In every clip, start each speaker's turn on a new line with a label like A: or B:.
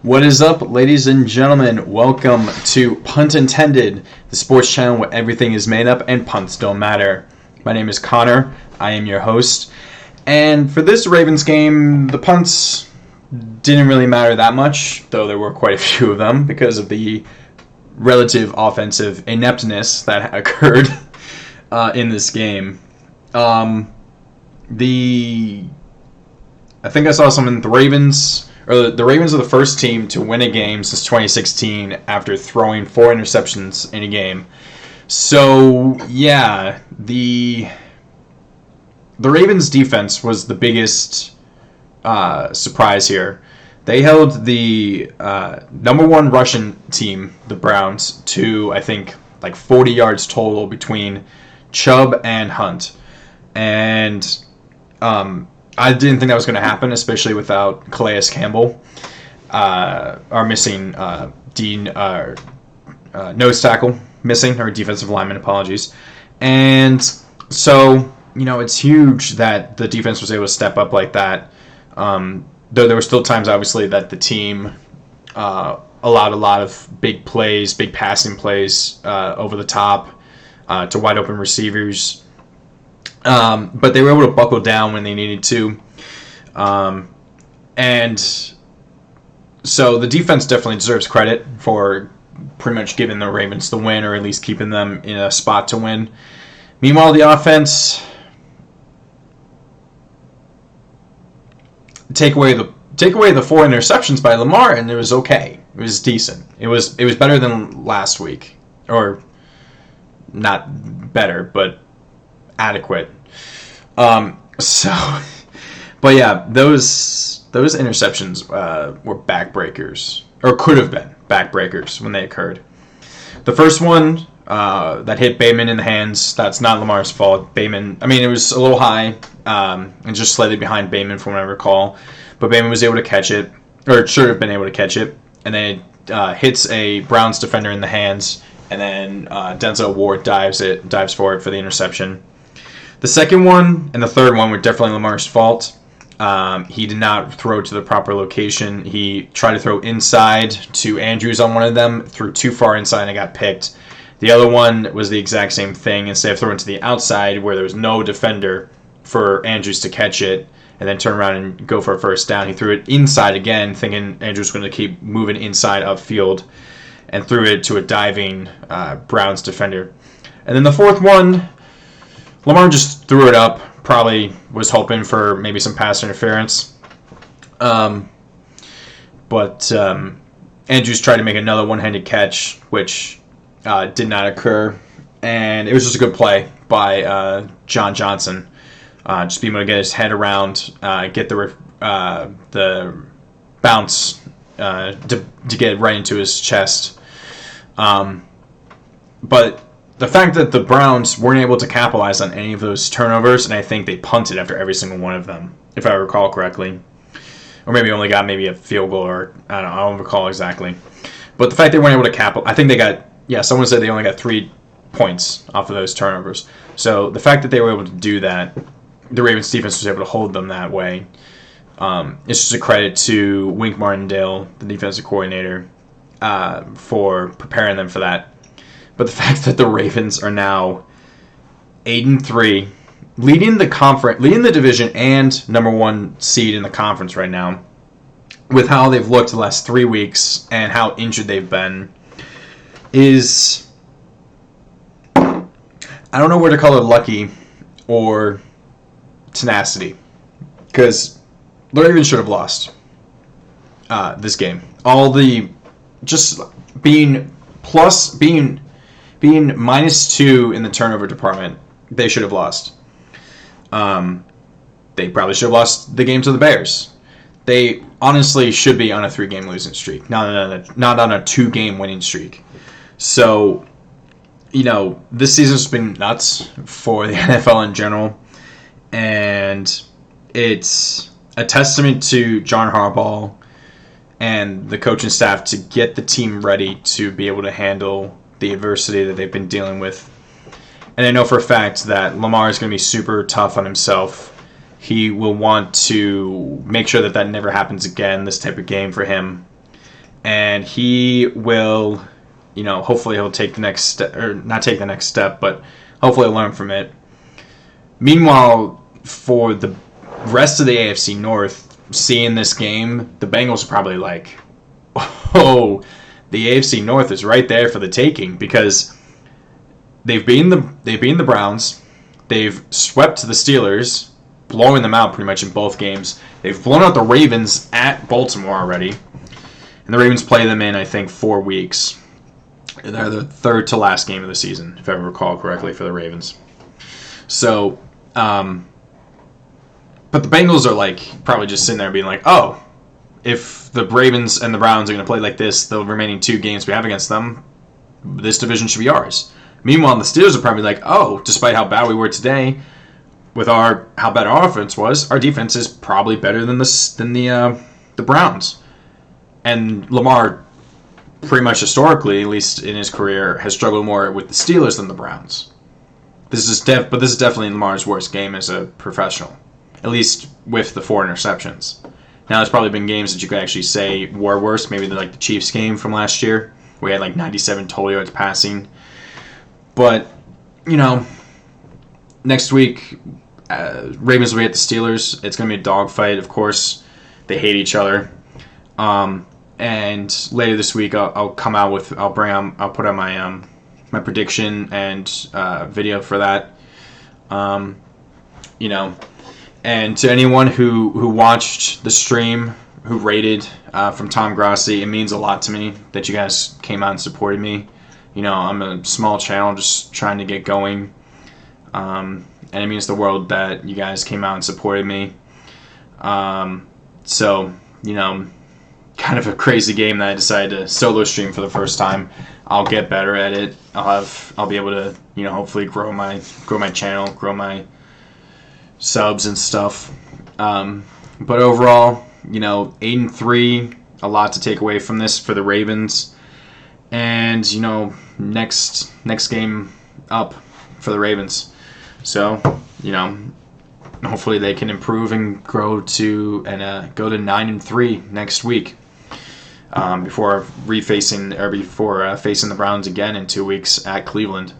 A: What is up, ladies and gentlemen? Welcome to Punt Intended, the sports channel where everything is made up and punts don't matter. My name is Connor. I am your host. And for this Ravens game, the punts didn't really matter that much, though there were quite a few of them because of the relative offensive ineptness that occurred in this game. I think I saw something. The Ravens are the first team to win a game since 2016 after throwing 4 interceptions in a game. So yeah, the Ravens defense was the biggest surprise here. They held the number one rushing team, the Browns, to I think like 40 yards total between Chubb and Hunt, and I didn't think that was going to happen, especially without Calais Campbell, our missing nose tackle missing, or defensive lineman, apologies. And so, it's huge that the defense was able to step up like that. Though there were still times, obviously, that the team allowed a lot of big plays, big passing plays over the top to wide open receivers. But they were able to buckle down when they needed to. And so the defense definitely deserves credit for pretty much giving the Ravens the win, or at least keeping them in a spot to win. Meanwhile, the offense, take away the 4 interceptions by Lamar, and it was okay. It was decent. It was better than last week, or not better, but adequate. But yeah, those interceptions were backbreakers, or could have been backbreakers when they occurred. The first one that hit Bateman in the hands, that's not Lamar's fault. It was a little high and just slightly behind Bateman from what I recall, but Bateman was able to catch it, or should have been able to catch it, and then it hits a Browns defender in the hands, and then Denzel Ward dives for it for the interception. The second one and the third one were definitely Lamar's fault. He did not throw to the proper location. He tried to throw inside to Andrews on one of them, threw too far inside and got picked. The other one was the exact same thing. Instead of throwing to the outside where there was no defender for Andrews to catch it and then turn around and go for a first down, he threw it inside again, thinking Andrews was going to keep moving inside upfield, and threw it to a diving Browns defender. And then the fourth one, Lamar just threw it up, probably was hoping for maybe some pass interference. But Andrews tried to make another one-handed catch, which did not occur. And it was just a good play by John Johnson. Just being able to get his head around, get the bounce to get right into his chest. But the fact that the Browns weren't able to capitalize on any of those turnovers, and I think they punted after every single one of them, if I recall correctly. Or maybe only got maybe a field goal, or I don't recall exactly. But the fact they weren't able to capitalize, I think they got, someone said they only got 3 points off of those turnovers. So the fact that they were able to do that, the Ravens defense was able to hold them that way. It's just a credit to Wink Martindale, the defensive coordinator, for preparing them for that. But the fact that the Ravens are now 8-3, leading the division and number 1 seed in the conference right now, with how they've looked the last 3 weeks and how injured they've been, is, I don't know where to call it lucky or tenacity, because the Ravens should have lost this game. All the just being -2 in the turnover department, they should have lost. They probably should have lost the game to the Bears. They honestly should be on a 3-game losing streak, not on a 2-game winning streak. So, this season's been nuts for the NFL in general, and it's a testament to John Harbaugh and the coaching staff to get the team ready to be able to handle the adversity that they've been dealing with. And I know for a fact that Lamar is going to be super tough on himself. He will want to make sure that never happens again, this type of game for him. and he will, hopefully he'll take the next step, or not take the next step, but hopefully he'll learn from it. Meanwhile, for the rest of the AFC North, seeing this game, the Bengals are probably like, oh, the AFC North is right there for the taking, because they've beaten the Browns, they've swept the Steelers, blowing them out pretty much in both games. They've blown out the Ravens at Baltimore already, and the Ravens play them in, I think, 4 weeks. They're the third to last game of the season, if I recall correctly, for the Ravens. So, but the Bengals are like probably just sitting there being like, oh, if the Ravens and the Browns are going to play like this the remaining 2 games we have against them, this division should be ours. Meanwhile, the Steelers are probably like, oh, despite how bad we were today, with how bad our offense was, our defense is probably better than the Browns. And Lamar, pretty much historically, at least in his career, has struggled more with the Steelers than the Browns. This is definitely Lamar's worst game as a professional, at least with the 4 interceptions. Now, there's probably been games that you could actually say were worse, maybe like the Chiefs game from last year, where he had like 97 total yards passing. But, next week, Ravens will be at the Steelers. It's going to be a dogfight, of course. They hate each other. And later this week, I'll put out my prediction and video for that. And to anyone who watched the stream, who rated from Tom Grossi, it means a lot to me that you guys came out and supported me. I'm a small channel just trying to get going. And it means the world that you guys came out and supported me. So, kind of a crazy game that I decided to solo stream for the first time. I'll get better at it. I'll be able to, hopefully grow my channel, grow my subs and stuff. But overall, 8-3, a lot to take away from this for the Ravens. And, next game up for the Ravens. So, hopefully they can improve and grow to and go to 9-3 next week. Before facing the Browns again in 2 weeks at Cleveland.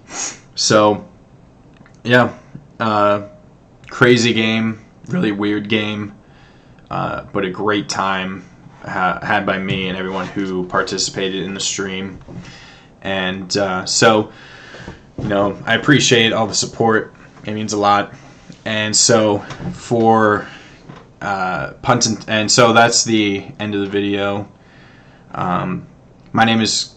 A: So, yeah, crazy game, really weird game, but a great time had by me and everyone who participated in the stream. And so, I appreciate all the support. It means a lot. And so for and so that's the end of the video. My name is...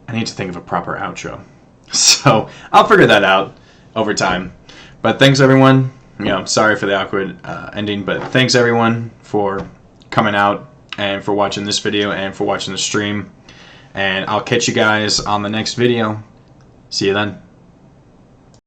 A: I need to think of a proper outro. So I'll figure that out over time. But thanks, everyone. Sorry for the awkward ending, but thanks, everyone, for coming out and for watching this video and for watching the stream. And I'll catch you guys on the next video. See you then.